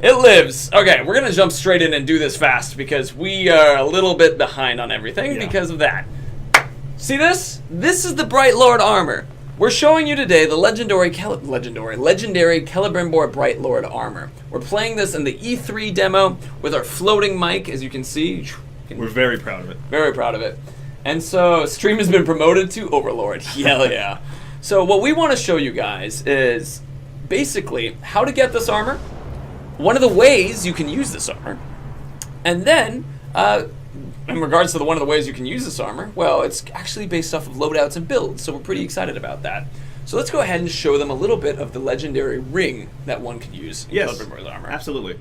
It lives. Okay, we're going to jump straight in and do this fast because we are a little bit behind on everything because of that. See this? This is the Bright Lord armor. We're showing you today the legendary Celebrimbor Bright Lord armor. We're playing this in the E3 demo with our floating mic, as you can see. We're very proud of it. Very proud of it. And so, stream has been promoted to Overlord. Hell yeah. So what we want to show you guys is basically how to get this armor, one of the ways you can use this armor, and then in regards to one of the ways you can use this armor, well, it's actually based off of loadouts and builds, so we're pretty excited about that. So let's go ahead and show them a little bit of the legendary ring that one can use in Celebrimbor's armor. Absolutely.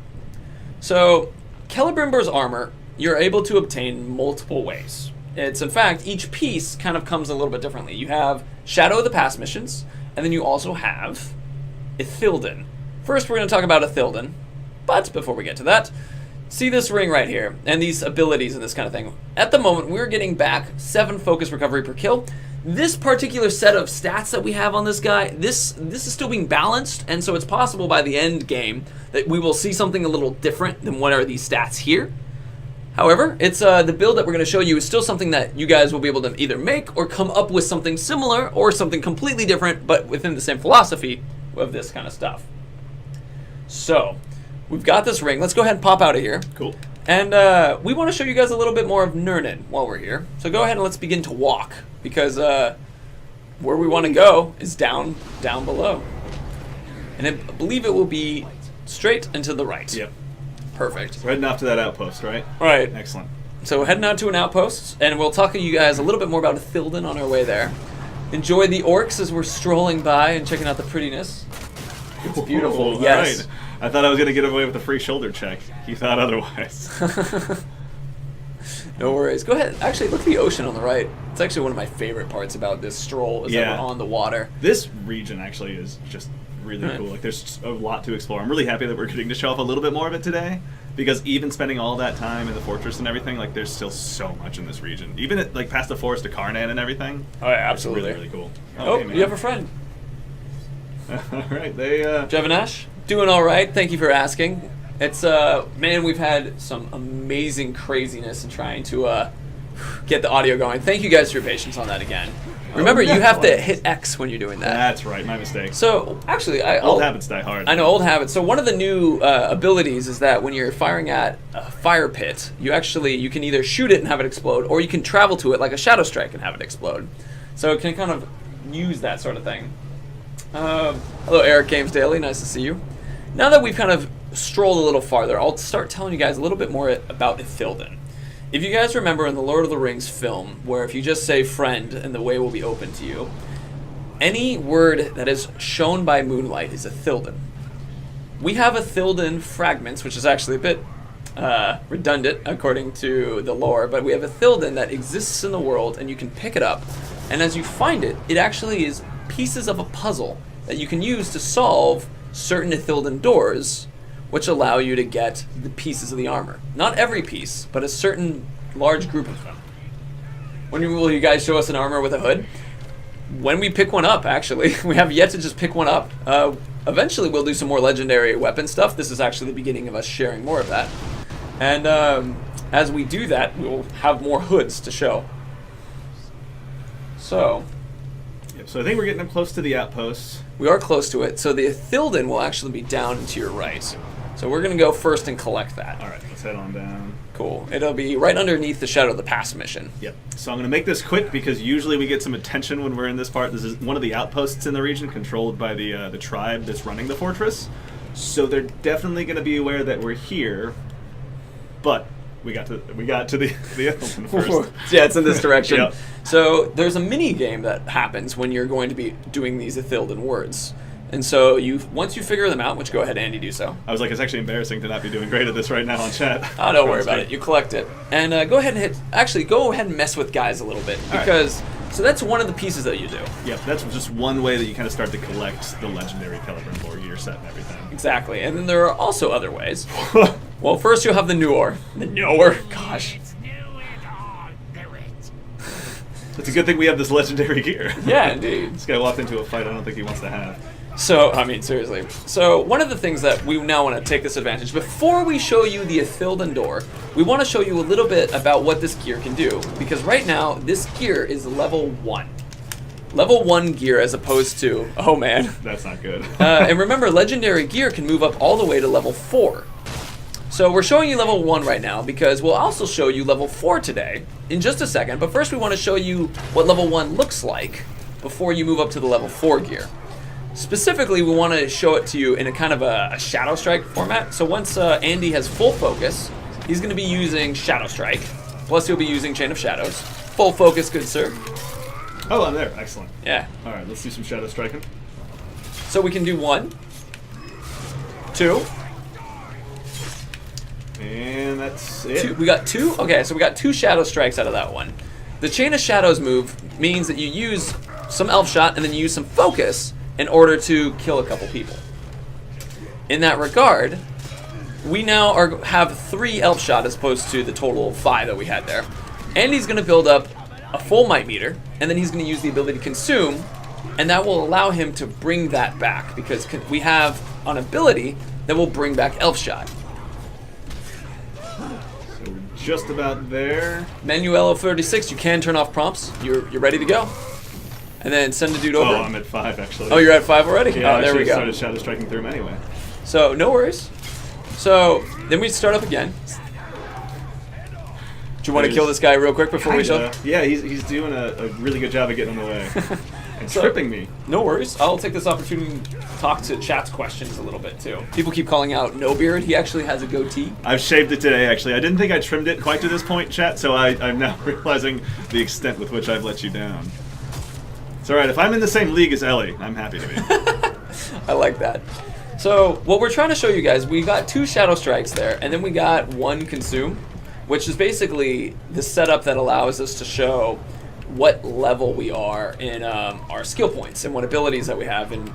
So, Celebrimbor's armor, you're able to obtain multiple ways. It's, in fact, each piece kind of comes a little bit differently. You have Shadow of the Past missions, and then you also have Ithilden. First, we're going to talk about Ithilden, but before we get to that, see this ring right here, and these abilities and this kind of thing. At the moment, we're getting back 7 focus recovery per kill. This particular set of stats that we have on this guy, this is still being balanced, and so it's possible by the end game that we will see something a little different than what are these stats here. However, it's the build that we're going to show you is still something that you guys will be able to either make or come up with something similar or something completely different, but within the same philosophy of this kind of stuff. So, we've got this ring. Let's go ahead and pop out of here. Cool. And we want to show you guys a little bit more of Nurnen while we're here. So go ahead and let's begin to walk, because where we want to go is down below. And I believe it will be straight and to the right. Yep. Perfect. We're heading off to that outpost, right? Right. Excellent. So we're heading out to an outpost, and we'll talk to you guys a little bit more about Ithilden on our way there. Enjoy the orcs as we're strolling by and checking out the prettiness. It's beautiful. Yes. Right. I thought I was going to get away with a free shoulder check. You thought otherwise. No worries. Go ahead. Actually, look at the ocean on the right. It's actually one of my favorite parts about this stroll is that we're on the water. This region actually is just really cool. Like, there's a lot to explore. I'm really happy that we're getting to show off a little bit more of it today, because even spending all that time in the fortress and everything, like, there's still so much in this region. Even at, like, past the forest to Karnan and everything. Oh yeah, absolutely. It's really, really cool. Oh, hey, you have a friend. All right, they. Jevanash, doing all right. Thank you for asking. It's man, we've had some amazing craziness in trying to get the audio going. Thank you guys for your patience on that again. Remember, you have to hit X when you're doing that. That's right, my mistake. So, actually, old habits die hard. I know, old habits. So one of the new abilities is that when you're firing at a fire pit, you can either shoot it and have it explode, or you can travel to it like a Shadow Strike and have it explode. So it can kind of use that sort of thing. Hello, Eric Games Daily. Nice to see you. Now that we've kind of strolled a little farther, I'll start telling you guys a little bit more about Ithilden. If you guys remember in the Lord of the Rings film, where if you just say friend and the way will be open to you, any word that is shown by moonlight is Ithilden. We have Ithilden fragments, which is actually a bit redundant according to the lore, but we have Ithilden that exists in the world, and you can pick it up, and as you find it, it actually is pieces of a puzzle that you can use to solve certain Ithilden doors, which allow you to get the pieces of the armor. Not every piece, but a certain large group of them. When will you guys show us an armor with a hood? When we pick one up, actually. We have yet to just pick one up. Eventually we'll do some more legendary weapon stuff. This is actually the beginning of us sharing more of that. And as we do that, we'll have more hoods to show. So I think we're getting close to the outpost. We are close to it. So the Ithilden will actually be down and to your right. So we're going to go first and collect that. All right, let's head on down. Cool. It'll be right underneath the Shadow of the Past mission. Yep. So I'm going to make this quick because usually we get some attention when we're in this part. This is one of the outposts in the region controlled by the tribe that's running the fortress. So they're definitely going to be aware that we're here. But we got to the Ithilden first. Yeah, it's in this direction. Yep. So there's a mini game that happens when you're going to be doing these Ithilden words. And so once you figure them out, which go ahead, Andy, do so. I was like, it's actually embarrassing to not be doing great at this right now on chat. Oh, don't worry about it. You collect it. And go ahead and mess with guys a little bit. Because, so that's one of the pieces that you do. Yep, that's just one way that you kind of start to collect the legendary Celebrimbor gear set and everything. Exactly. And then there are also other ways. Well, first you'll have the Nuor. The Nuor? Gosh. It's a good thing we have this legendary gear. Yeah, indeed. This guy walked into a fight I don't think he wants to have. So, I mean, seriously. So, one of the things that we now want to take this advantage, before we show you the Ithildendor, we want to show you a little bit about what this gear can do. Because right now, this gear is level 1. Level 1 gear as opposed to, oh man. That's not good. And remember, legendary gear can move up all the way to level 4. So we're showing you level 1 right now because we'll also show you level 4 today in just a second. But first we want to show you what level 1 looks like before you move up to the level 4 gear. Specifically, we want to show it to you in a kind of a Shadow Strike format. So once Andy has full focus, he's going to be using Shadow Strike. Plus he'll be using Chain of Shadows. Full focus, good sir. Oh, I'm there. Excellent. Yeah. All right, let's do some Shadow Striking. So we can do 1, 2. And that's it. We got 2? Okay, so we got 2 Shadow Strikes out of that one. The Chain of Shadows move means that you use some Elf Shot and then you use some Focus in order to kill a couple people. In that regard, we now have 3 Elf Shot as opposed to the total of 5 that we had there. Andy's going to build up a full Might Meter, and then he's going to use the ability Consume, and that will allow him to bring that back, because we have an ability that will bring back Elf Shot. So we're just about there. Manuelo 36, you can turn off prompts. You're ready to go. And then send the dude over. Oh, I'm at 5 actually. Oh, you're at 5 already? Yeah, oh, there we go. Started Shadow Striking through him anyway. So, no worries. So, then we start up again. Do you want to kill this guy real quick before we show? Yeah, he's doing a really good job of getting in the way. And tripping me. No worries. I'll take this opportunity to talk to chat's questions a little bit, too. People keep calling out No Beard. He actually has a goatee. I've shaved it today, actually. I didn't think I trimmed it quite to this point, chat, so I'm now realizing the extent with which I've let you down. It's alright, if I'm in the same league as Ellie, I'm happy to be. I like that. So, what we're trying to show you guys, we got 2 Shadow Strikes there, and then we got 1 Consume, which is basically the setup that allows us to show what level we are in our skill points and what abilities that we have, and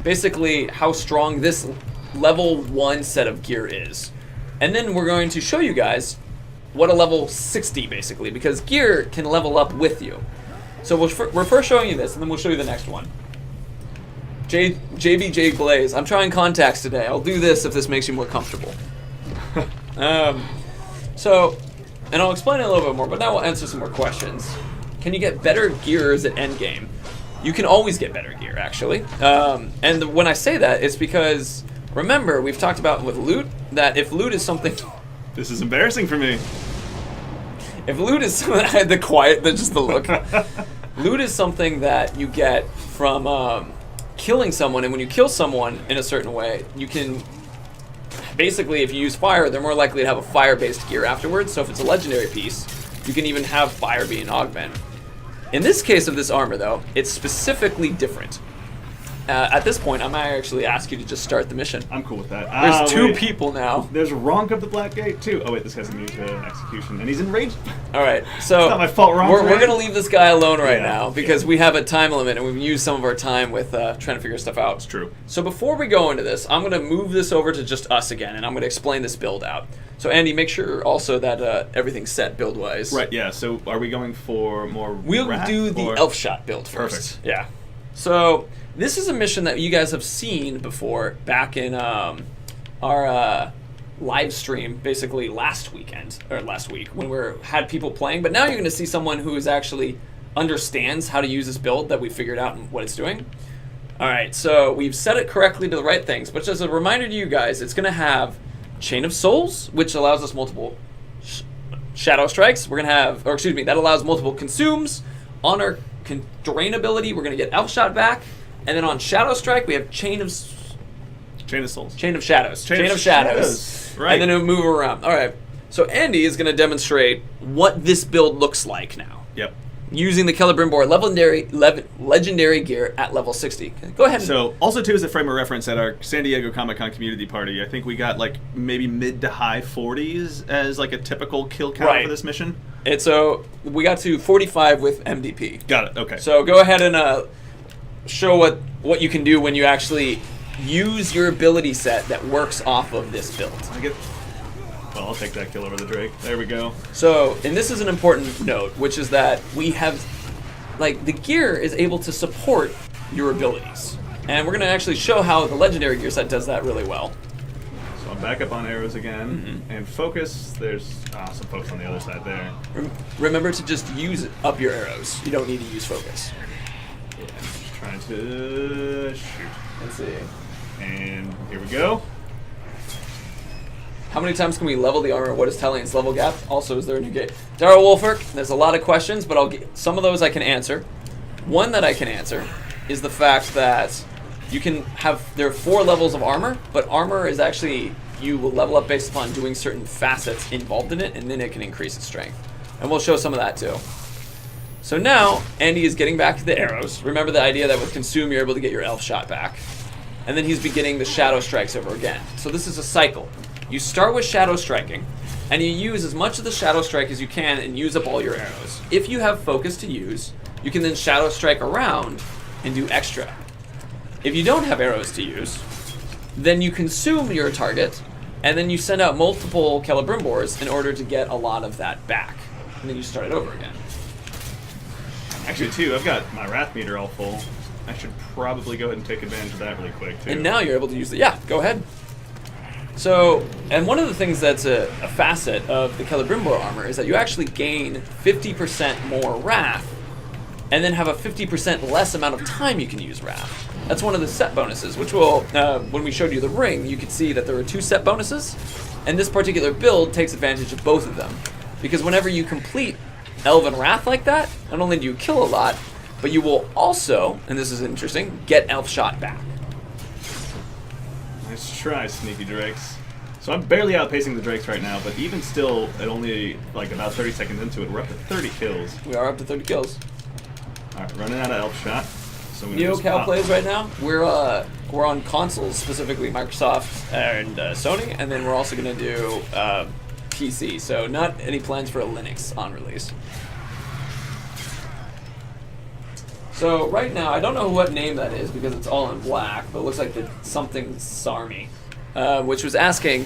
basically how strong this level 1 set of gear is. And then we're going to show you guys what a level 60 basically, because gear can level up with you. So we're first showing you this, and then we'll show you the next one. JBJ Blaze, I'm trying contacts today. I'll do this if this makes you more comfortable. So, and I'll explain it a little bit more, but now we'll answer some more questions. Can you get better gears at endgame? You can always get better gear, actually. And when I say that, it's because, remember, we've talked about with loot, that if loot is something... This is embarrassing for me. If loot is something... just the look. Loot is something that you get from killing someone, and when you kill someone in a certain way, you can... Basically, if you use fire, they're more likely to have a fire-based gear afterwards, so if it's a legendary piece, you can even have fire be an augment. In this case of this armor, though, it's specifically different. At this point, I might actually ask you to just start the mission. I'm cool with that. There's 2 people now. There's Ronk of the Black Gate, too. Oh, wait, this guy's immune to execution, and he's enraged. All right, so it's not my fault, Ronk. We're going to leave this guy alone right now because yeah. we have a time limit, and we've used some of our time with trying to figure stuff out. It's true. So before we go into this, I'm going to move this over to just us again, and I'm going to explain this build out. So Andy, make sure also that everything's set build-wise. Right, yeah. So are we going for more We'll do the Elf Shot build first. Perfect. Yeah. So this is a mission that you guys have seen before back in our live stream, basically last week when we had people playing. But now you're going to see someone who is actually understands how to use this build that we figured out and what it's doing. All right, so we've set it correctly to the right things. But just a reminder to you guys, it's going to have Chain of Souls, which allows us multiple Shadow Strikes. We're going to have, or excuse me, that allows multiple Consumes. On our Drain ability, we're going to get Elf Shot back. And then on Shadow Strike, we have Chain of Souls. Chain of Shadows. Chain of Shadows. Right. And then it'll move around. All right. So Andy is going to demonstrate what this build looks like now. Yep. Using the Celebrimbor legendary gear at level 60. Go ahead. So, also too, as a frame of reference, at our San Diego Comic-Con community party, I think we got like maybe mid to high 40s as like a typical kill count for this mission. And so we got to 45 with MDP. Got it. Okay. So go ahead and show what you can do when you actually use your ability set that works off of this build. Well, I'll take that kill over the Drake. There we go. So, and this is an important note, which is that we have, like, the gear is able to support your abilities. And we're going to actually show how the legendary gear set does that really well. So I'm back up on arrows again. And focus, there's some focus on the other side there. Remember to just use up your arrows. You don't need to use focus. Yeah, I'm just trying to shoot. Let's see. And here we go. How many times can we level the armor? What is Talian's level gap? Also, is there a new gate? Daryl Wolfert, there's a lot of questions, but I'll get some of those I can answer. One that I can answer is the fact that you can have, there are 4 levels of armor, but armor is actually, you will level up based upon doing certain facets involved in it, and then it can increase its strength. And we'll show some of that too. So now, Andy is getting back to the arrows. Remember the idea that with Consume, you're able to get your elf shot back. And then he's beginning the shadow strikes over again. So this is a cycle. You start with shadow striking, and you use as much of the shadow strike as you can and use up all your arrows. If you have focus to use, you can then shadow strike around and do extra. If you don't have arrows to use, then you consume your target, and then you send out multiple Celebrimbors in order to get a lot of that back. And then you start it over again. Actually, too, I've got my wrath meter all full. I should probably go ahead and take advantage of that really quick, too. And now you're able to use the, yeah, go ahead. So, and one of the things that's a facet of the Celebrimbor armor is that you actually gain 50% more wrath, and then have a 50% less amount of time you can use wrath. That's one of the set bonuses, which will, when we showed you the ring, you could see that there were 2 set bonuses, and this particular build takes advantage of both of them. Because whenever you complete Elven Wrath like that, not only do you kill a lot, but you will also, and this is interesting, get Elf Shot back. Nice try, sneaky drakes. So I'm barely outpacing the drakes right now, but even still, at only like about 30 seconds into it, we're up to 30 kills. We are up to 30 kills. Alright, running out of Elf Shot. So NeoCal plays right now. We're on consoles, specifically Microsoft and Sony, and then we're also going to do PC. So not any plans for a Linux on release. So right now, I don't know what name that is because it's all in black, but it looks like the something Sarmy, which was asking,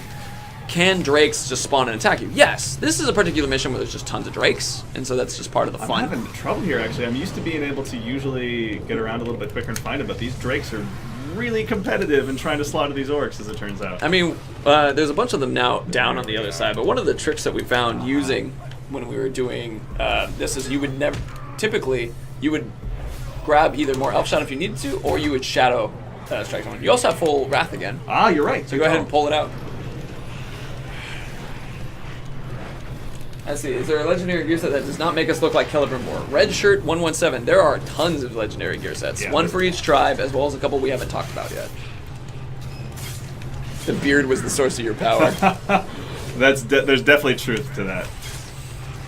can drakes just spawn and attack you? Yes, this is a particular mission where there's just tons of drakes, and so that's just part of the fun. I'm having trouble here, actually. I'm used to being able to usually get around a little bit quicker and find them, but these drakes are really competitive in trying to slaughter these orcs, as it turns out. I mean, there's a bunch of them now down on the other side, but one of the tricks that we found using when we were doing this is you would never, typically, you would grab either more Elf Shot if you needed to, or you would shadow strike someone. You also have full Wrath again. Ah, you're right. So go ahead and pull it out. Let's see, is there a legendary gear set that does not make us look like Celebrimbor? Red Shirt 117. There are tons of legendary gear sets. Yeah, one for each tribe, as well as a couple we haven't talked about yet. The beard was the source of your power. There's definitely truth to that.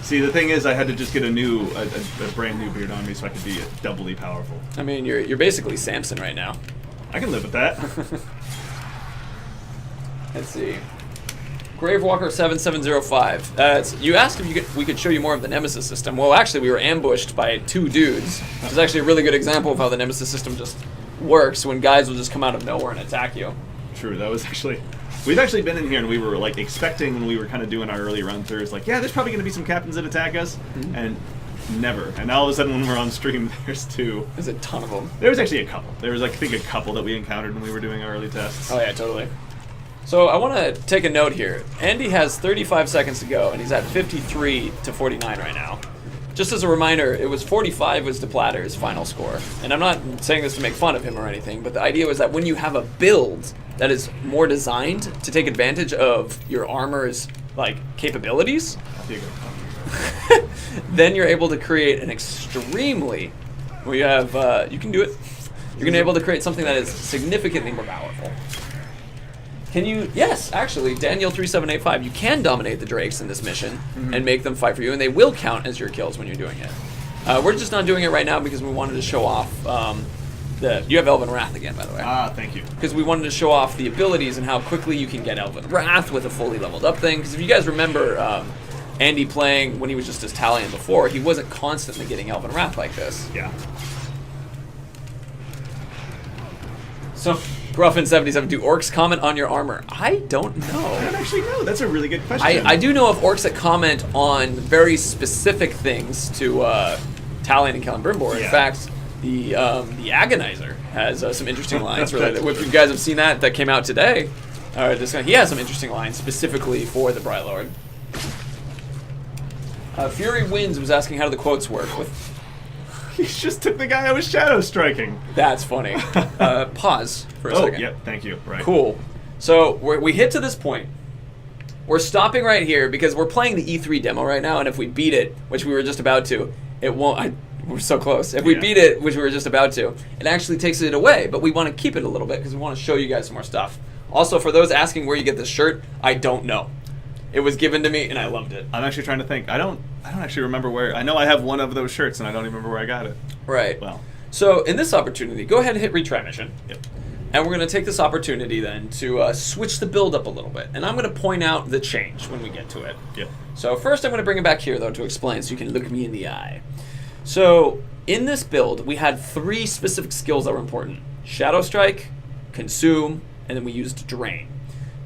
See, the thing is, I had to just get a brand new beard on me so I could be doubly powerful. I mean, you're basically Samson right now. I can live with that. Let's see. Gravewalker 7705. You asked if we could show you more of the Nemesis system. Well, actually, we were ambushed by 2 dudes. Which is actually a really good example of how the Nemesis system just works when guys will just come out of nowhere and attack you. True, that was actually... We've actually been in here and we were like expecting when we were kind of doing our early run-throughs, like, yeah, there's probably going to be some captains that attack us, and never. And now all of a sudden when we're on stream, there's 2. There's a ton of them. There was actually a couple. There was, like, I think, a couple that we encountered when we were doing our early tests. Oh yeah, totally. So I want to take a note here. Andy has 35 seconds to go, and he's at 53 to 49 right now. Just as a reminder, it was 45 was DePlatter's final score. And I'm not saying this to make fun of him or anything, but the idea was that when you have a build that is more designed to take advantage of your armor's like capabilities, then you're able to create an extremely, where you have, you can do it, you're going to be able to create something that is significantly more powerful. Can you, yes, actually, Daniel3785, you can dominate the drakes in this mission and make them fight for you, and they will count as your kills when you're doing it. We're just not doing it right now because we wanted to show off you have Elven Wrath again, by the way. Ah, thank you. Because we wanted to show off the abilities and how quickly you can get Elven Wrath with a fully leveled up thing. Because if you guys remember Andy playing when he was just as Talion before, he wasn't constantly getting Elven Wrath like this. Yeah. So, Gruffin77, do orcs comment on your armor? I don't know. I don't actually know. That's a really good question. I do know of orcs that comment on very specific things to Talion and Celebrimbor. In fact, the Agonizer has some interesting lines related. If you guys have seen that came out today, he has some interesting lines specifically for the Bright Lord. Fury Winds was asking how do the quotes work with. He just took the guy I was shadow striking. That's funny. Pause for a second. Yep, thank you. Right. Cool. So we hit to this point. We're stopping right here because we're playing the E3 demo right now, and if we beat it, which we were just about to, it won't. We're so close. If we beat it, which we were just about to, it actually takes it away. But we want to keep it a little bit because we want to show you guys some more stuff. Also, for those asking where you get this shirt, I don't know. It was given to me, and I loved it. I'm actually trying to think. I don't actually remember where. I know I have one of those shirts, and I don't even remember where I got it. Right. Well. So in this opportunity, go ahead and hit retry mission. Yep. And we're going to take this opportunity then to switch the build up a little bit. And I'm going to point out the change when we get to it. Yep. So first I'm going to bring it back here, though, to explain so you can look me in the eye. So in this build, we had 3 specific skills that were important. Shadow Strike, Consume, and then we used Drain.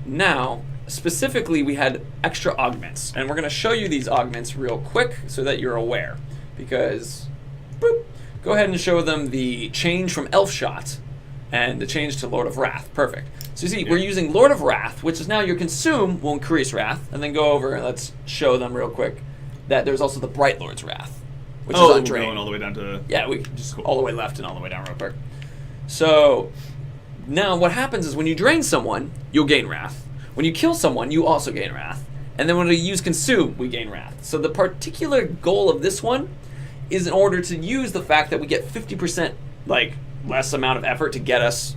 Now, specifically, we had extra augments. And we're going to show you these augments real quick so that you're aware. Because, boop, go ahead and show them the change from Elf Shot and the change to Lord of Wrath. Perfect. So you see, we're using Lord of Wrath, which is now your Consume will increase Wrath, and then go over and let's show them real quick that there's also the Bright Lord's Wrath, which is on Drain. Going all the way down to... Yeah, we just all the way left and all the way down real quick. So now what happens is when you drain someone, you'll gain Wrath. When you kill someone, you also gain Wrath. And then when we use Consume, we gain Wrath. So the particular goal of this one is in order to use the fact that we get 50% less amount of effort to get us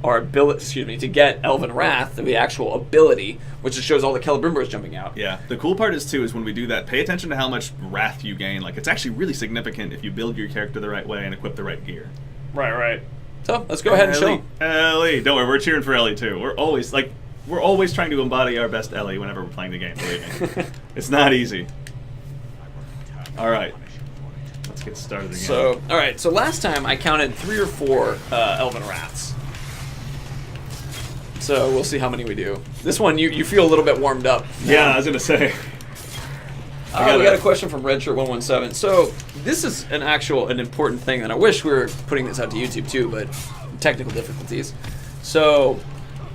our ability, to get Elven Wrath, the actual ability, which just shows all the Celebrimbors jumping out. Yeah, the cool part is too is when we do that, pay attention to how much Wrath you gain. It's actually really significant if you build your character the right way and equip the right gear. Right. So let's go ahead and show. Ellie, don't worry, we're cheering for Ellie too. We're always trying to embody our best Ellie whenever we're playing the game. Believe me, it's not easy. All right. Let's get started again. So last time I counted 3 or 4 Elven Wraths. So we'll see how many we do. This one, you feel a little bit warmed up. Yeah, I was going to say. We got a question from Redshirt117. So this is an important thing, and I wish we were putting this out to YouTube too, but technical difficulties. So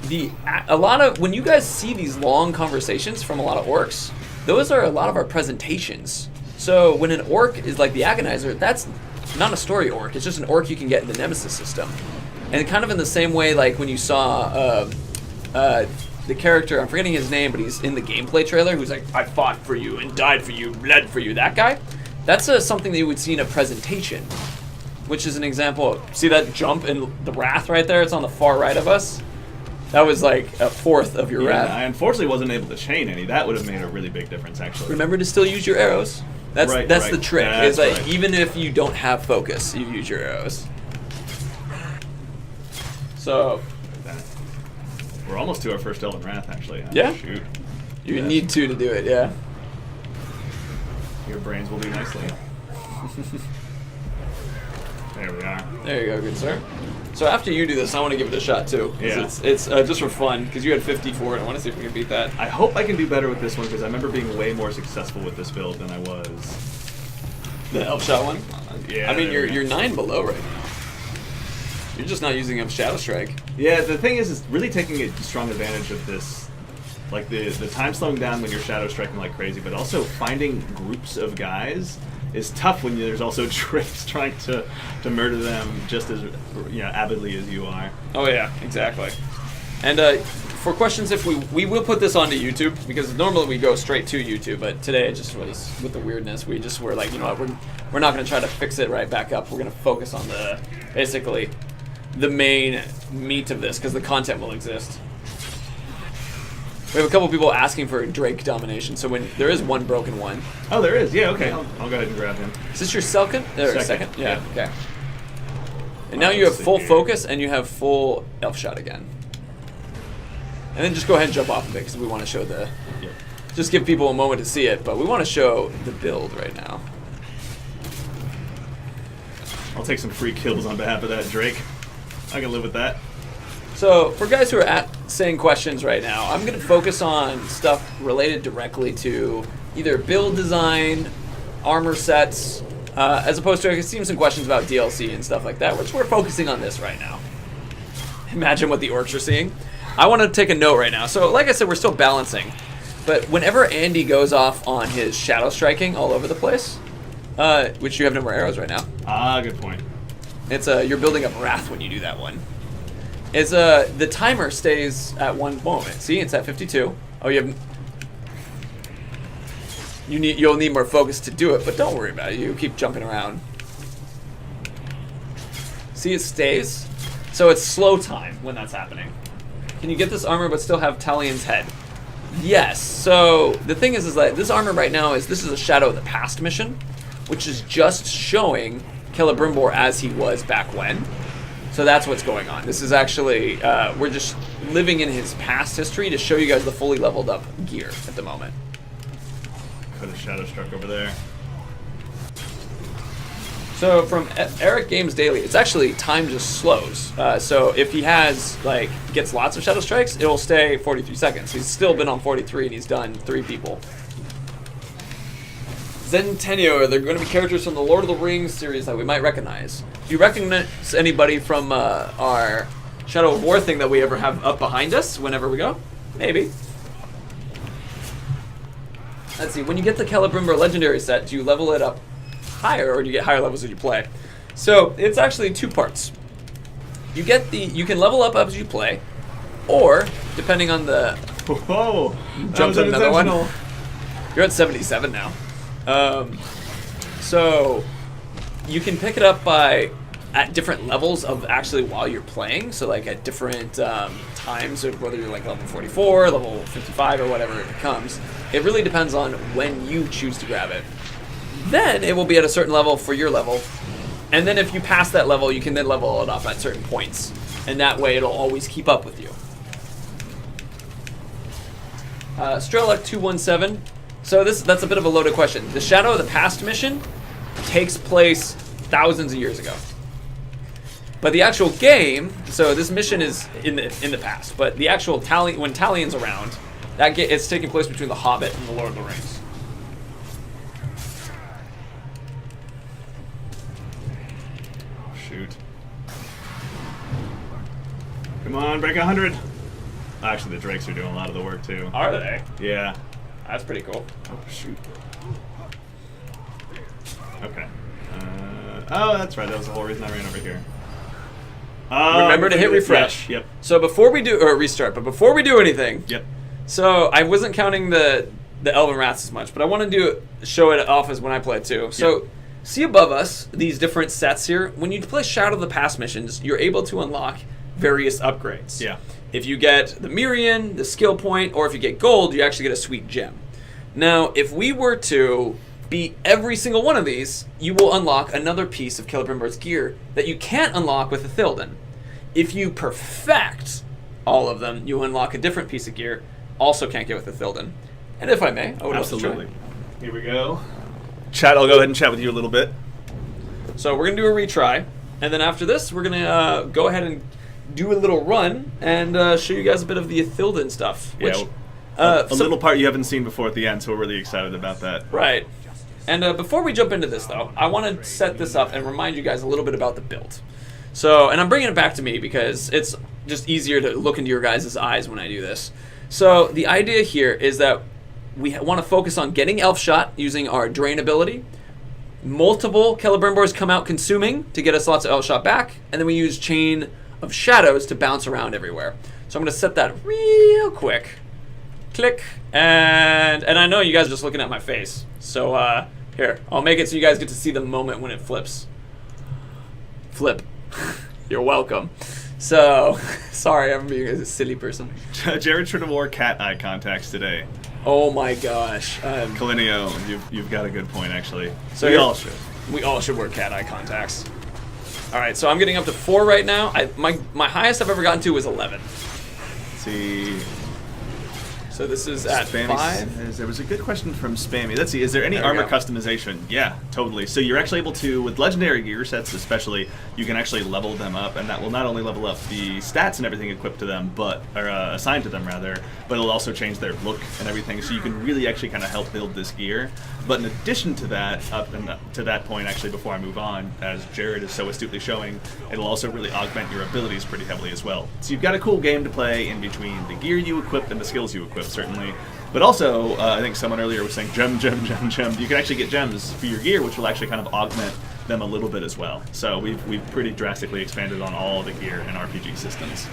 when you guys see these long conversations from a lot of orcs, those are a lot of our presentations. So when an orc is like the Agonizer, that's not a story orc. It's just an orc you can get in the Nemesis system. And kind of in the same way, like when you saw the character, I'm forgetting his name, but he's in the gameplay trailer, who's like, I fought for you and died for you, bled for you, that guy. That's something that you would see in a presentation, which is an example. See that jump in the Wrath right there? It's on the far right of us. That was like 1/4 of your Wrath. I unfortunately wasn't able to chain any. That would have made a really big difference, actually. Remember to still use your arrows. That's the trick. That's right. Even if you don't have focus, you use your arrows. So we're almost to our first Elven Wrath, actually. Yeah. Shoot. You need to do it. Yeah. Your brains will do nicely. There we are. There you go, good sir. So after you do this, I want to give it a shot too. Yeah. It's just for fun because you had 54, and I want to see if we can beat that. I hope I can do better with this one because I remember being way more successful with this build than I was. The Elf Shot one. Yeah. I mean, you're 9 below right now. You're just not using a Shadow Strike. Yeah. The thing is really taking a strong advantage of this, like the time slowing down when you're Shadow Striking like crazy, but also finding groups of guys is tough when there's also Drakes trying to murder them just as avidly as you are. Oh yeah, exactly. And for questions, if we will put this onto YouTube because normally we go straight to YouTube, but today it just was with the weirdness. We just were like, you know what, we're not going to try to fix it right back up. We're going to focus on basically the main meat of this because the content will exist. We have a couple people asking for Drake domination, so when there is one broken one. Oh, there is. Yeah, okay. I'll go ahead and grab him. Is this your second? Second? Yeah, okay. And now you have full focus and you have full Elf Shot again. And then just go ahead and jump off of it because we want to show the... Yep. Just give people a moment to see it, but we want to show the build right now. I'll take some free kills on behalf of that Drake. I can live with that. So, for guys who are saying questions right now, I'm going to focus on stuff related directly to either build design, armor sets, As opposed to, I've seen some questions about DLC and stuff like that, which we're focusing on this right now. Imagine what the orcs are seeing. I want to take a note right now. So, like I said, we're still balancing. But whenever Andy goes off on his shadow striking all over the place, which you have no more arrows right now. Ah, good point. It's you're building up wrath when you do that one. Is the timer stays at one moment. See, it's at 52. Oh, you'll need more focus to do it, but don't worry about it. You keep jumping around. See, it stays. So it's slow time when that's happening. Can you get this armor but still have Talion's head? Yes. So the thing is that this armor right now this is a Shadow of the Past mission, which is just showing Celebrimbor as he was back when. So that's what's going on. This is actually, we're just living in his past history to show you guys the fully leveled up gear at the moment. Could have shadow struck over there. So from Eric Games Daily, it's actually time just slows. So if he gets lots of shadow strikes, it'll stay 43 seconds. He's still been on 43 and he's done 3 people. Zentenio, they're going to be characters from the Lord of the Rings series that we might recognize. Do you recognize anybody from our Shadow of War thing that we ever have up behind us whenever we go? Maybe. Let's see, when you get the Celebrimbor Legendary set, do you level it up higher or do you get higher levels as you play? So it's actually 2 parts. You can level up as you play, or depending on the... Whoa! Jump to another one. You're at 77 now. So you can pick it up at different levels of actually while you're playing. So like at different times of whether you're like level 44, level 55, or whatever it becomes. It really depends on when you choose to grab it. Then it will be at a certain level for your level. And then if you pass that level, you can then level it up at certain points. And that way it'll always keep up with you. Strelok 217. So that's a bit of a loaded question. The Shadow of the Past mission takes place thousands of years ago. But the actual game, so this mission is in the past, but the actual when Talion's around, it's taking place between The Hobbit and The Lord of the Rings. Shoot. Come on, break 100. Actually, the Drakes are doing a lot of the work too. Are they? Yeah. That's pretty cool. Oh, shoot. Okay. Oh, that's right. That was the whole reason I ran over here. Remember to hit refresh. Yep. So before we do, or restart, but before we do anything. Yep. So I wasn't counting the Elven Wraths as much, but I want to show it off as when I play it too. So yep. See above us, these different sets here. When you play Shadow of the Past missions, you're able to unlock various upgrades. Yeah. If you get the Mirian, the skill point, or if you get gold, you actually get a sweet gem. Now, if we were to beat every single one of these, you will unlock another piece of Celebrimbor's gear that you can't unlock with the Thilden. If you perfect all of them, you unlock a different piece of gear, also can't get with the Thilden. And if I may, I would absolutely. Here we go. Chat, I'll go ahead and chat with you a little bit. So we're going to do a retry, and then after this, we're going to go ahead and do a little run and show you guys a bit of the Thilden stuff. Which, a little part you haven't seen before at the end, so we're really excited about that. Right. And before we jump into this, though, I want to set this up and remind you guys a little bit about the build. So, and I'm bringing it back to me because it's just easier to look into your guys' eyes when I do this. So the idea here is that we want to focus on getting Elf Shot using our Drain ability. Multiple Celebrimbors come out consuming to get us lots of Elf Shot back, and then we use Chain of Shadows to bounce around everywhere. So I'm going to set that real quick. Click, and I know you guys are just looking at my face. So here, I'll make it so you guys get to see the moment when it flips. Flip. You're welcome. So, sorry, I'm being a silly person. Jared should have wore cat eye contacts today. Oh my gosh. Kalinio, you've got a good point, actually. So we all should. We all should wear cat eye contacts. All right, so I'm getting up to 4 right now. My highest I've ever gotten to was 11. Let's see. So this is at 5. There was a good question from Spammy. Let's see, is there any armor customization? Yeah, totally. So you're actually able to, with legendary gear sets especially, you can actually level them up, and that will not only level up the stats and everything equipped to them, or assigned to them rather, but it'll also change their look and everything, so you can really actually kind of help build this gear. But in addition to that, to that point, actually, before I move on, as Jared is so astutely showing, it'll also really augment your abilities pretty heavily as well. So you've got a cool game to play in between the gear you equip and the skills you equip, certainly. But also, I think someone earlier was saying gem. You can actually get gems for your gear, which will actually kind of augment them a little bit as well. So we've pretty drastically expanded on all the gear and RPG systems.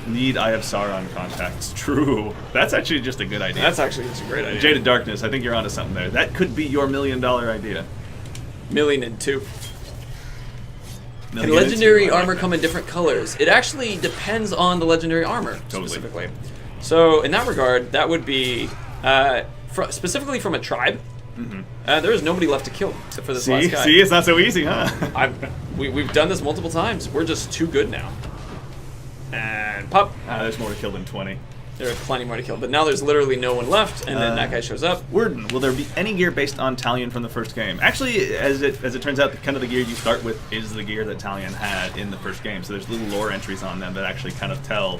Need I have Sauron contacts? True. That's actually just a good idea. That's actually just a great idea. Jaded Darkness, I think you're onto something there. That could be your $1 million idea. $1,000,002. Million Can legendary and two, I like armor that. come in different colors? It actually depends on the legendary armor, Totally. specifically. So in that regard, that would be specifically from a tribe. Mm-hmm. There is nobody left to kill except for this last guy. See, it's not so easy, huh? We've done this multiple times. We're just too good now. And pop. There's more to kill than 20. There are plenty more to kill, but now there's literally no one left, and then that guy shows up. Worden, will there be any gear based on Talion from the first game? Actually, as it turns out, kind of the gear you start with is the gear that Talion had in the first game. So there's little lore entries on them that actually kind of tell,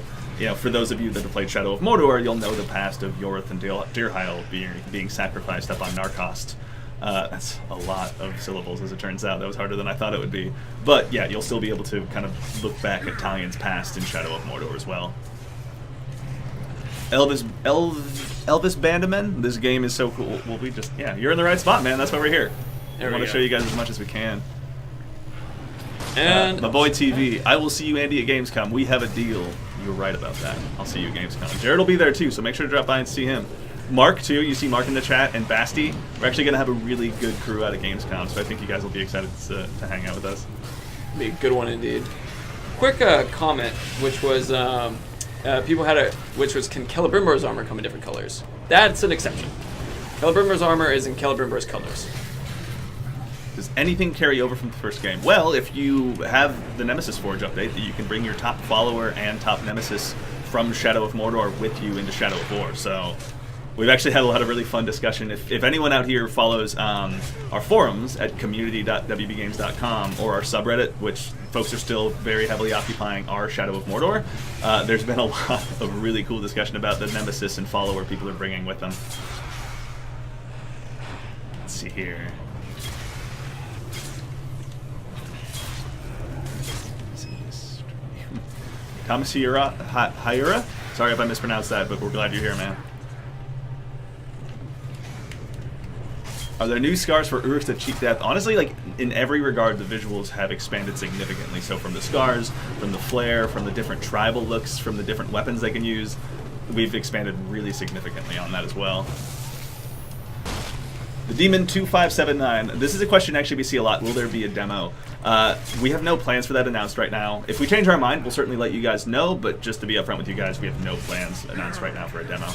for those of you that have played Shadow of Mordor, you'll know the past of Yorith and Dirheil being sacrificed up on Narcost. That's a lot of syllables, as it turns out. That was harder than I thought it would be. But yeah, you'll still be able to kind of look back at Talion's past in Shadow of Mordor as well. Elvis Bandaman, this game is so cool. Well, you're in the right spot, man. That's why we're here. I want to show you guys as much as we can. And my boy TV, I will see you, Andy, at Gamescom. We have a deal. You were right about that. I'll see you at Gamescom. Jared will be there too, so make sure to drop by and see him. Mark, too. You see Mark in the chat, and Basti. We're actually going to have a really good crew out at Gamescom, so I think you guys will be excited to hang out with us. be a good one indeed. Quick comment, which was people had which was, can Celebrimbor's armor come in different colors? That's an exception. Celebrimbor's armor is in Celebrimbor's colors. Does anything carry over from the first game? Well, if you have the Nemesis Forge update, you can bring your top follower and top nemesis from Shadow of Mordor with you into Shadow of War. So we've actually had a lot of really fun discussion. If anyone out here follows our forums at community.wbgames.com or our subreddit, which folks are still very heavily occupying our Shadow of Mordor, there's been a lot of really cool discussion about the nemesis and follower people are bringing with them. Let's see here. Thomas Hayura? Sorry if I mispronounced that, but we're glad you're here, man. Are there new scars for Uruk to cheat death? Honestly, like, in every regard, the visuals have expanded significantly. So from the scars, from the flare, from the different tribal looks, from the different weapons they can use, we've expanded really significantly on that as well. The Demon 2579. This is a question actually we see a lot. Will there be a demo? We have no plans for that announced right now. If we change our mind, we'll certainly let you guys know, but just to be upfront with you guys, we have no plans announced right now for a demo.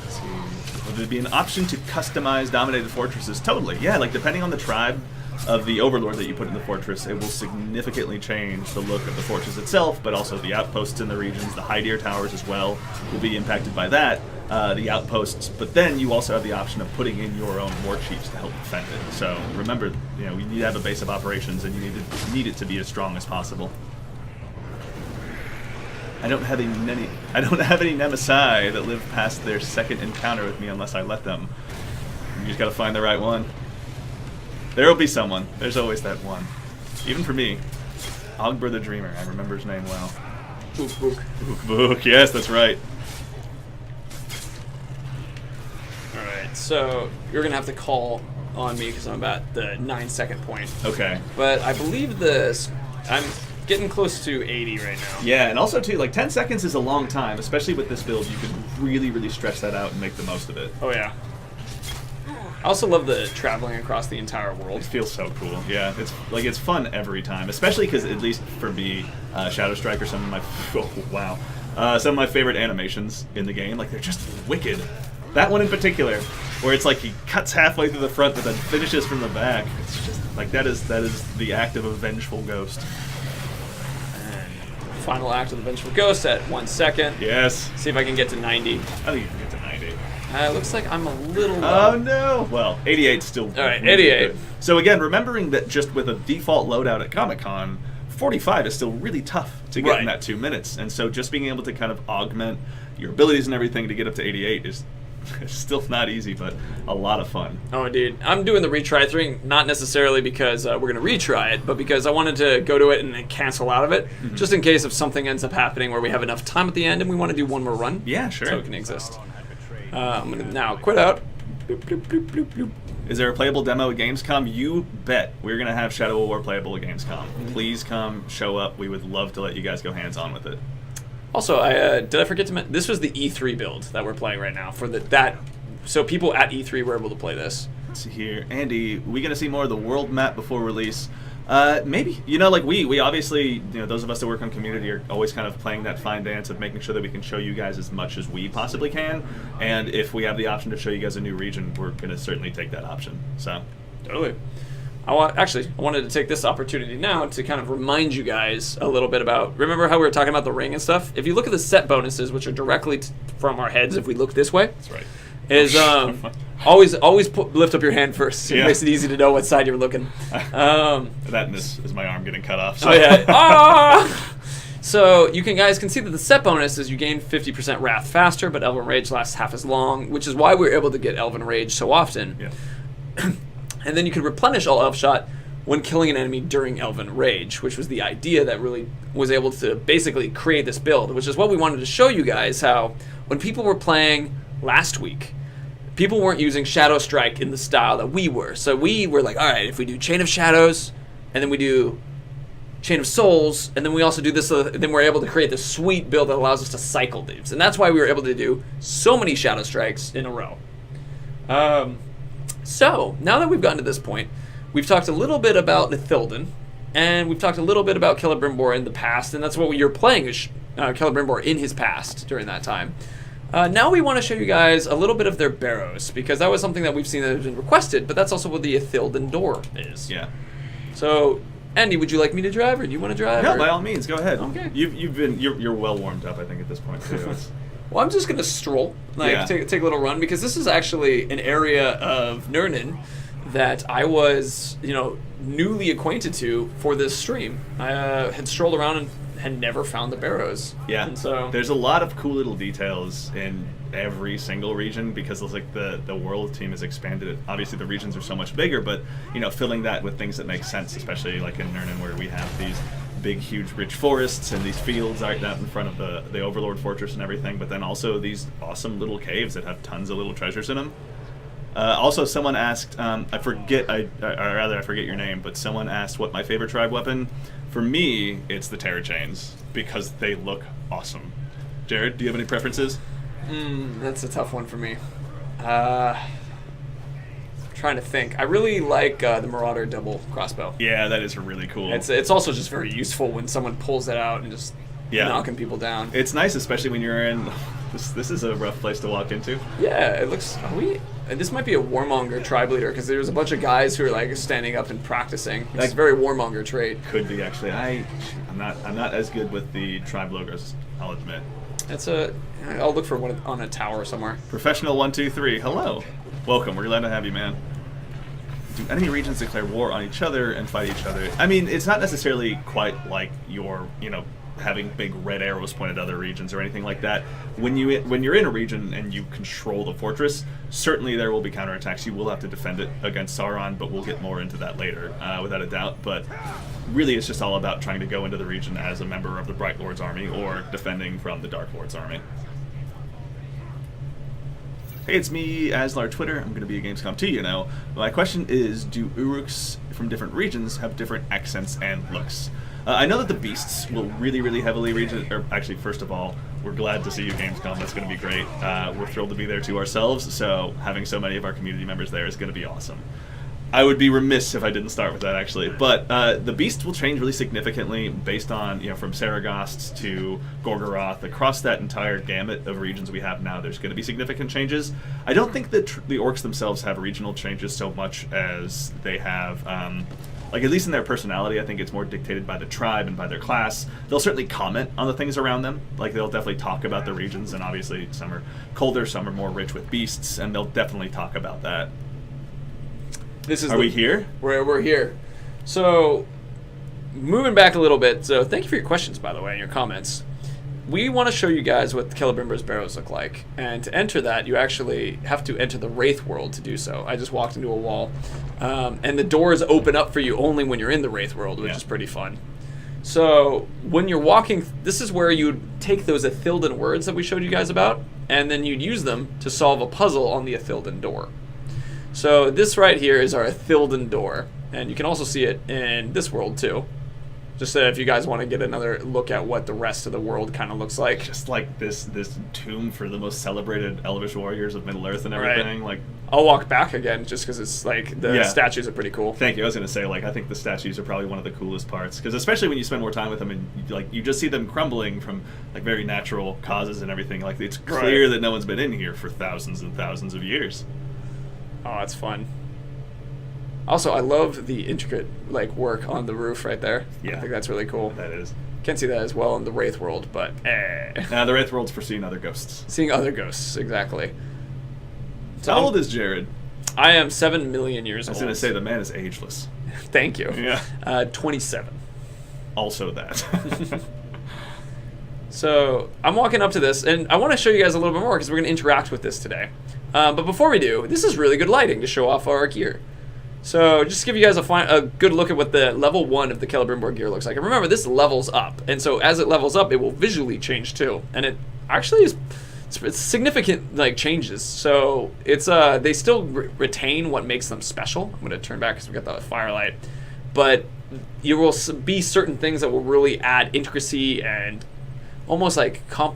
Let's see. Will there be an option to customize dominated fortresses? Totally. Yeah, like depending on the tribe of the overlord that you put in the fortress, it will significantly change the look of the fortress itself, but also the outposts in the regions, the high deer towers as well will be impacted by that, the outposts, but then you also have the option of putting in your own war chiefs to help defend it. So remember, you need to have a base of operations and you need it to be as strong as possible. I don't have any Nemesi that live past their second encounter with me unless I let them. You just gotta find the right one. There will be someone. There's always that one. Even for me. Ogbur the Dreamer. I remember his name well. Book, book. Book, book. Yes, that's right. Alright, so you're going to have to call on me because I'm about the 9-second point. Okay. But I believe I'm getting close to 80 right now. Yeah, and also, too, like 10 seconds is a long time, especially with this build. You can really, really stretch that out and make the most of it. Oh, yeah. I also love the traveling across the entire world. It feels so cool. Yeah, it's fun every time, especially because at least for me, Shadow Strike are some of my favorite animations in the game. Like they're just wicked. That one in particular, where it's like he cuts halfway through the front but then finishes from the back. It's just like that is the act of a vengeful ghost. And final act of the Vengeful Ghost at 1 second. Yes. See if I can get to 90. I think you can get to 90. Looks like I'm a little low. Oh no! Well, 88 still. All right, 88. Good. So again, remembering that just with a default loadout at Comic-Con, 45 is still really tough to get in that 2 minutes. And so just being able to kind of augment your abilities and everything to get up to 88 is still not easy, but a lot of fun. Oh, indeed. I'm doing the retry thing, not necessarily because we're going to retry it, but because I wanted to go to it and then cancel out of it, just in case if something ends up happening where we have enough time at the end and we want to do one more run. Yeah, sure. So it can exist. I'm going to now quit out. Bloop, bloop, bloop, bloop, bloop. Is there a playable demo at Gamescom? You bet. We're going to have Shadow of War playable at Gamescom. Please come, show up. We would love to let you guys go hands-on with it. Also, did I forget to mention, this was the E3 build that we're playing right now. So people at E3 were able to play this. Let's see here. Andy, we going to see more of the world map before release? Maybe. Like we obviously, those of us that work on community are always kind of playing that fine dance of making sure that we can show you guys as much as we possibly can. And if we have the option to show you guys a new region, we're going to certainly take that option. So, totally. I wanted to take this opportunity now to kind of remind you guys a little bit about, remember how we were talking about the ring and stuff? If you look at the set bonuses, which are directly from our heads if we look this way. That's right. Is always lift up your hand first. It makes it easy to know what side you're looking. That is my arm getting cut off. So. Oh yeah. So you guys can see that the set bonus is you gain 50% wrath faster, but Elven Rage lasts half as long, which is why we're able to get Elven Rage so often. Yeah. And then you can replenish all Elf Shot when killing an enemy during Elven Rage, which was the idea that really was able to basically create this build, which is what we wanted to show you guys, how when people were playing last week, people weren't using Shadow Strike in the style that we were. So we were like, all right, if we do Chain of Shadows, and then we do Chain of Souls, and then we also do this, then we're able to create this sweet build that allows us to cycle these. And that's why we were able to do so many Shadow Strikes in a row. So, now that we've gotten to this point, we've talked a little bit about Nithilden, and we've talked a little bit about Celebrimbor in the past, and that's what you're playing is Celebrimbor in his past during that time. Now we want to show you guys a little bit of their barrows, because that was something that we've seen that has been requested, but that's also what the Nithilden door is. Yeah. So, Andy, would you like me to drive, or do you want to drive? No, by all means, go ahead. Okay. You're well warmed up, I think, at this point too. Well, I'm just going to stroll, take a little run, because this is actually an area of Nurnen that I was, newly acquainted to for this stream. I had strolled around and had never found the barrows. Yeah, and so there's a lot of cool little details in every single region because it's like the world team has expanded it. Obviously, the regions are so much bigger, but filling that with things that make sense, especially like in Nurnen where we have these big, huge, rich forests and these fields out in front of the Overlord Fortress and everything, but then also these awesome little caves that have tons of little treasures in them. Also, someone asked, I forget your name, but someone asked what my favorite tribe weapon. For me, it's the Terror Chains because they look awesome. Jared, do you have any preferences? That's a tough one for me. Trying to think. I really like the Marauder double crossbow. Yeah, that is really cool. It's also just very useful when someone pulls it out and just knocking people down. It's nice, especially when you're in. This is a rough place to walk into. Yeah, it looks. This might be a warmonger tribe leader because there's a bunch of guys who are like standing up and practicing. It's a very warmonger trait. Could be actually. I'm not as good with the tribe logos, I'll admit. I'll look for one on a tower somewhere. Professional 123. Hello. Welcome. We're glad to have you, man. Do enemy regions declare war on each other and fight each other? I mean, it's not necessarily quite like your, having big red arrows pointed at other regions or anything like that. When you're in a region and you control the fortress, certainly there will be counterattacks. You will have to defend it against Sauron, but we'll get more into that later, without a doubt. But really, it's just all about trying to go into the region as a member of the Bright Lord's army or defending from the Dark Lord's army. Hey, it's me, Aslar Twitter. I'm going to be at Gamescom too, My question is, do Uruks from different regions have different accents and looks? I know that the beasts will really, really heavily actually, first of all, we're glad to see you, Gamescom. That's going to be great. We're thrilled to be there too ourselves, so having so many of our community members there is going to be awesome. I would be remiss if I didn't start with that, actually. But the beasts will change really significantly based on, from Saragost to Gorgoroth. Across that entire gamut of regions we have now, there's going to be significant changes. I don't think that the orcs themselves have regional changes so much as they have, at least in their personality. I think it's more dictated by the tribe and by their class. They'll certainly comment on the things around them. They'll definitely talk about the regions, and obviously some are colder, some are more rich with beasts, and they'll definitely talk about that. Are we here? We're here. So, moving back a little bit, so thank you for your questions, by the way, and your comments. We want to show you guys what Celebrimbor's barrows look like, and to enter that, you actually have to enter the Wraith world to do so. I just walked into a wall, and the doors open up for you only when you're in the Wraith world, which is pretty fun. So when you're walking, this is where you'd take those Ithilden words that we showed you guys about, and then you'd use them to solve a puzzle on the Ithilden door. So this right here is our Ithilden door, and you can also see it in this world too. Just if you guys want to get another look at what the rest of the world kind of looks like. Just like this tomb for the most celebrated Elvish warriors of Middle-earth and everything. Right. Like, I'll walk back again just because it's like the statues are pretty cool. Thank you. I was going to say, like, I think the statues are probably one of the coolest parts, because especially when you spend more time with them and you just see them crumbling from like very natural causes and everything. Like, it's clear that no one's been in here for thousands and thousands of years. Oh, that's fun. Also, I love the intricate like work on the roof right there. Yeah, I think that's really cool. That is. Can't see that as well in the Wraith world, but the Wraith world's for seeing other ghosts. Seeing other ghosts, exactly. So how old is Jared? I am 7 million years old. I was going to say the man is ageless. Thank you. Yeah. 27. Also that. So I'm walking up to this, and I want to show you guys a little bit more because we're going to interact with this today. But before we do, this is really good lighting to show off our gear. So just to give you guys a good look at what the level 1 of the Celebrimbor gear looks like. And remember, this levels up, and so as it levels up, it will visually change too. And it actually is it's significant like changes. So it's they still retain what makes them special. I'm going to turn back because we got the firelight, but you will be certain things that will really add intricacy and almost like I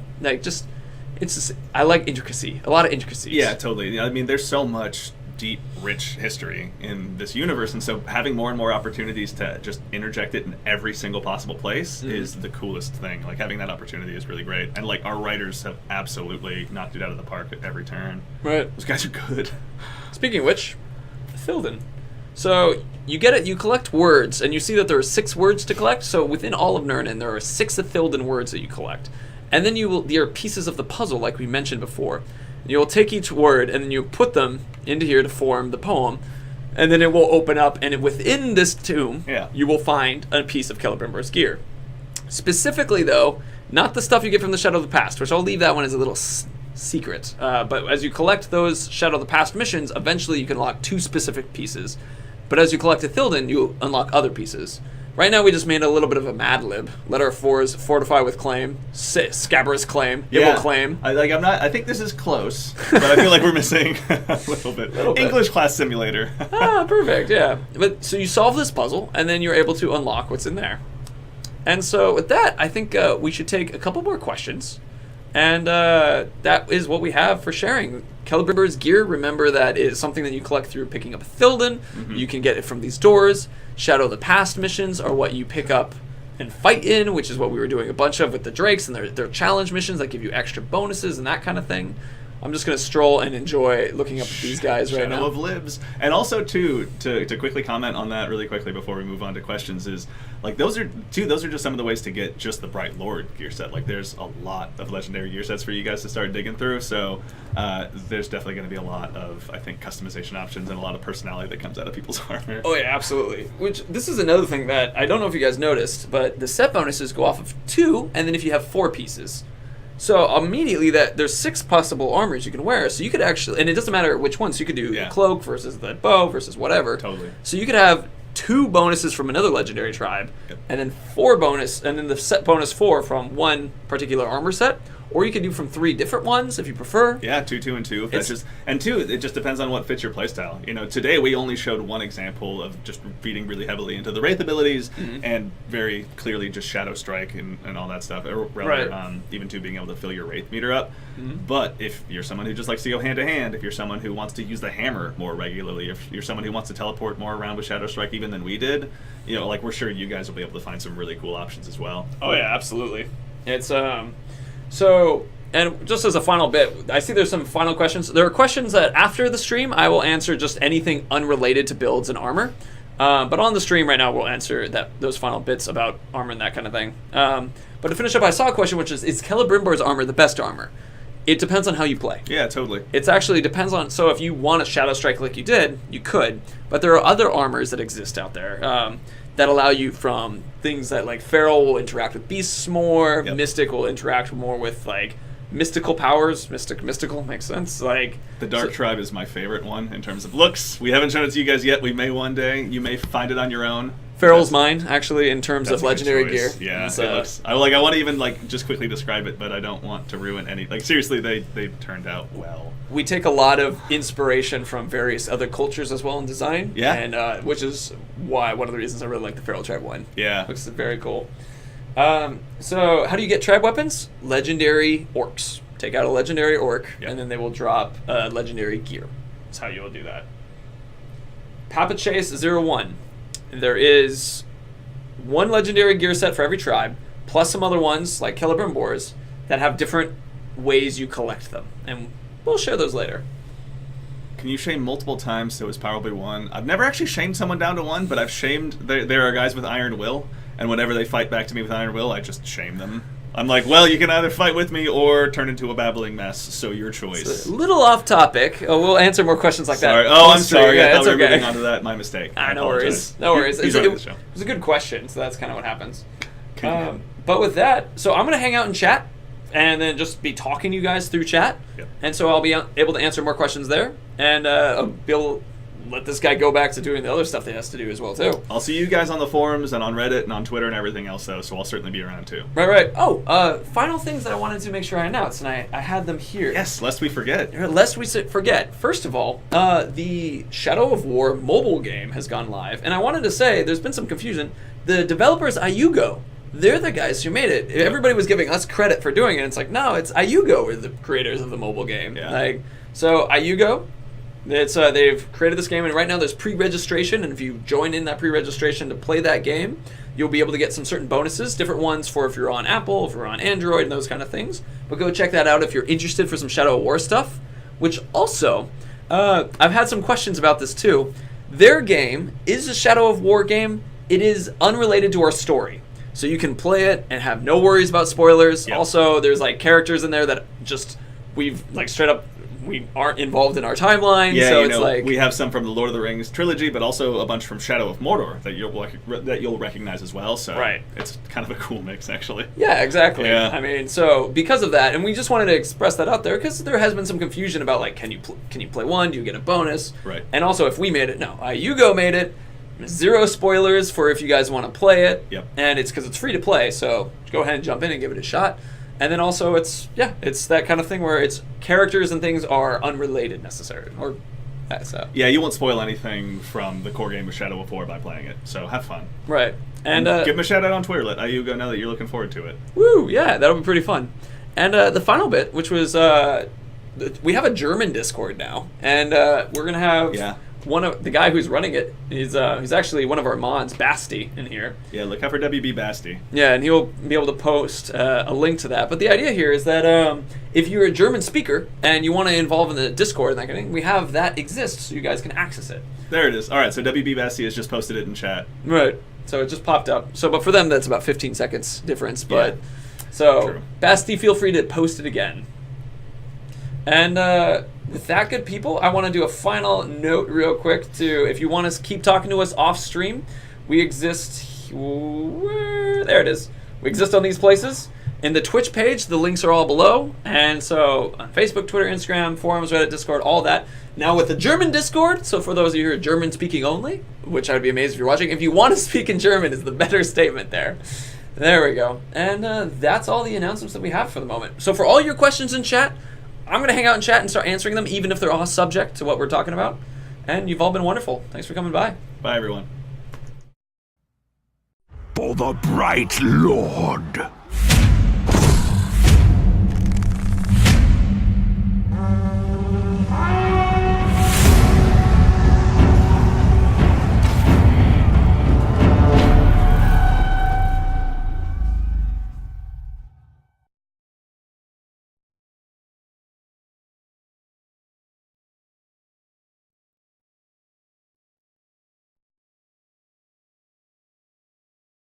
like intricacy, a lot of intricacies. Yeah, totally. I mean, there's so much deep, rich history in this universe, and so having more and more opportunities to just interject it in every single possible place is the coolest thing. Like, having that opportunity is really great, and like our writers have absolutely knocked it out of the park at every turn. Right, those guys are good. Speaking of which, Ithilden. So you get it. You collect words, and you see that there are 6 words to collect. So within all of Nurnen, there are 6 Ithilden words that you collect, and then there are pieces of the puzzle, like we mentioned before. You'll take each word and then you put them into here to form the poem, and then it will open up, and within this tomb, you will find a piece of Celebrimbor's gear. Specifically, though, not the stuff you get from the Shadow of the Past, which I'll leave that one as a little secret. But as you collect those Shadow of the Past missions, eventually you can unlock 2 specific pieces. But as you collect Ithilden, you unlock other pieces. Right now, we just made a little bit of a Mad Lib. Letter of 4s, Fortify with Claim, Scabrous Claim, Ibble Claim. I think this is close, but I feel like we're missing a little bit. English class simulator. Perfect, yeah. But so you solve this puzzle, and then you're able to unlock what's in there. And so with that, I think we should take a couple more questions. And that is what we have for sharing. Celebrimbor's gear, remember, that is something that you collect through picking up Ithilden. You can get it from these doors. Shadow of the Past missions are what you pick up and fight in, which is what we were doing a bunch of with the Drakes, and their challenge missions that give you extra bonuses and that kind of thing. I'm just going to stroll and enjoy looking up at these guys right now. Shadow of Libs. And also, too, to quickly comment on that really quickly before we move on to questions, is, like, those are just some of the ways to get just the Bright Lord gear set. Like, there's a lot of legendary gear sets for you guys to start digging through, so there's definitely going to be a lot of, I think, customization options and a lot of personality that comes out of people's armor. Oh, yeah, absolutely. Which, this is another thing that I don't know if you guys noticed, but the set bonuses go off of 2, and then if you have 4 pieces. So immediately there's 6 possible armors you can wear. So you could actually, and it doesn't matter which one. So you could do the cloak versus the bow versus whatever. Totally. So you could have 2 bonuses from another legendary tribe, and then 4 bonus, and then the set bonus 4 from one particular armor set. Or you could do from 3 different ones if you prefer. Yeah, 2, 2, and 2. And 2, it just depends on what fits your playstyle. You know, today we only showed one example of just feeding really heavily into the Wraith abilities and very clearly just Shadow Strike and all that stuff. Or rather, even 2 being able to fill your Wraith meter up. But if you're someone who just likes to go hand to hand, if you're someone who wants to use the hammer more regularly, if you're someone who wants to teleport more around with Shadow Strike even than we did, you know, like, we're sure you guys will be able to find some really cool options as well. Oh yeah, absolutely. It's So, and just as a final bit, I see there's some final questions. There are questions that after the stream, I will answer just anything unrelated to builds and armor. But on the stream right now, we'll answer those final bits about armor and that kind of thing. But to finish up, I saw a question which is Celebrimbor's armor the best armor? It depends on how you play. Yeah, totally. It's actually depends on. So if you want a Shadow Strike like you did, you could. But there are other armors that exist out there that allow you from things that like Feral will interact with beasts more. Yep. Mystic will interact more with like mystical powers. Mystical makes sense. Like The Dark Tribe is my favorite one in terms of looks. We haven't shown it to you guys yet. We may one day. You may find it on your own. Feral's mine, actually, in terms That's of a good legendary gear. choice. Yeah, It's, it looks. I want to even like just quickly describe it, but I don't want to ruin any. Like seriously, they turned out well. We take a lot of inspiration from various other cultures as well in design. Yeah. And which is why one of the reasons I really like the Feral Tribe one. Yeah. Looks very cool. So how do you get tribe weapons? Legendary orcs. Take out a legendary orc, Yep. and then they will drop legendary gear. That's how you will do that. Papa Chase 01. There is one legendary gear set for every tribe, plus some other ones like Celebrimbors that have different ways you collect them, and we'll share those later. Can you shame multiple times so it's probably one? I've never actually shamed someone down to one, but I've shamed. There are guys with Iron Will, and whenever they fight back to me with Iron Will, I just shame them. I'm like, well, you can either fight with me or turn into a babbling mess, so your choice. It's a little off topic. We'll answer more questions like Sorry. that. Oh, I'm sorry. Yeah, I it's thought we were okay. moving on to that. My mistake. I No worries. apologize. No worries. You It joined the show. was a good question, so that's kind of what happens. Okay. But with that, so I'm going to hang out in chat and then just be talking to you guys through chat. Yep. And so I'll be able to answer more questions there. And I'll be able to let this guy go back to doing the other stuff that he has to do as well, too. I'll see you guys on the forums and on Reddit and on Twitter and everything else, though, so I'll certainly be around, too. Right. Oh, final things that I wanted to make sure I announced, and I had them here. Yes, lest we forget. Lest we forget, first of all, the Shadow of War mobile game has gone live. And I wanted to say, there's been some confusion. The developers, Ayugo, they're the guys who made it. Everybody was giving us credit for doing it. It's like, no, it's Ayugo are the creators of the mobile game. Yeah. So Ayugo, they've created this game, and right now there's pre-registration, and if you join in that pre-registration to play that game, you'll be able to get some certain bonuses, different ones for if you're on Apple, if you're on Android, and those kind of things. But go check that out if you're interested for some Shadow of War stuff, which also, I've had some questions about this too. Their game is a Shadow of War game. It is unrelated to our story. So you can play it and have no worries about spoilers. Yep. Also, there's like characters in there that just, we've like straight up, we aren't involved in our timeline, Yeah, so it's like we have some from the Lord of the Rings trilogy, but also a bunch from Shadow of Mordor that you'll recognize as well. So Right. it's kind of a cool mix, actually. yeah, exactly. Yeah. I mean, so because of that, and we just wanted to express that out there because there has been some confusion about like, can you play one? Do you get a bonus? Right. And also, if we made it, no, Yugo made it. 0 spoilers for if you guys want to play it. Yep. And it's because it's free to play, so go ahead and jump in and give it a shot. And then also, it's that kind of thing where it's characters and things are unrelated necessarily, or so. Yeah, you won't spoil anything from the core game of Shadow of War by playing it, so have fun. Right. And give him a shout out on Twitter. Let Ayugo know that you're looking forward to it. woo, yeah, that'll be pretty fun. And the final bit, which was we have a German Discord now, and we're gonna have one of the guy who's running it. He's actually one of our mods, Basti, in here. Yeah, look out for WB Basti. Yeah, and he'll be able to post a link to that. But the idea here is that if you're a German speaker and you want to involve in the Discord and that kind of thing, we have that exists so you guys can access it. There it is. All right, so WB Basti has just posted it in chat. Right. So it just popped up. So, but for them, that's about 15 seconds difference. But Yeah. so, True. Basti, feel free to post it again. And with that, good people, I want to do a final note real quick to if you want to keep talking to us off stream, we exist. There it is. We exist on these places. In the Twitch page, the links are all below. And so on Facebook, Twitter, Instagram, forums, Reddit, Discord, all that. Now with the German Discord, so for those of you who are German speaking only, which I would be amazed if you're watching, if you want to speak in German is the better statement there. There we go. And that's all the announcements that we have for the moment. So for all your questions in chat, I'm going to hang out in chat and start answering them, even if they're all subject to what we're talking about. And you've all been wonderful. Thanks for coming by. Bye, everyone. For the Bright Lord.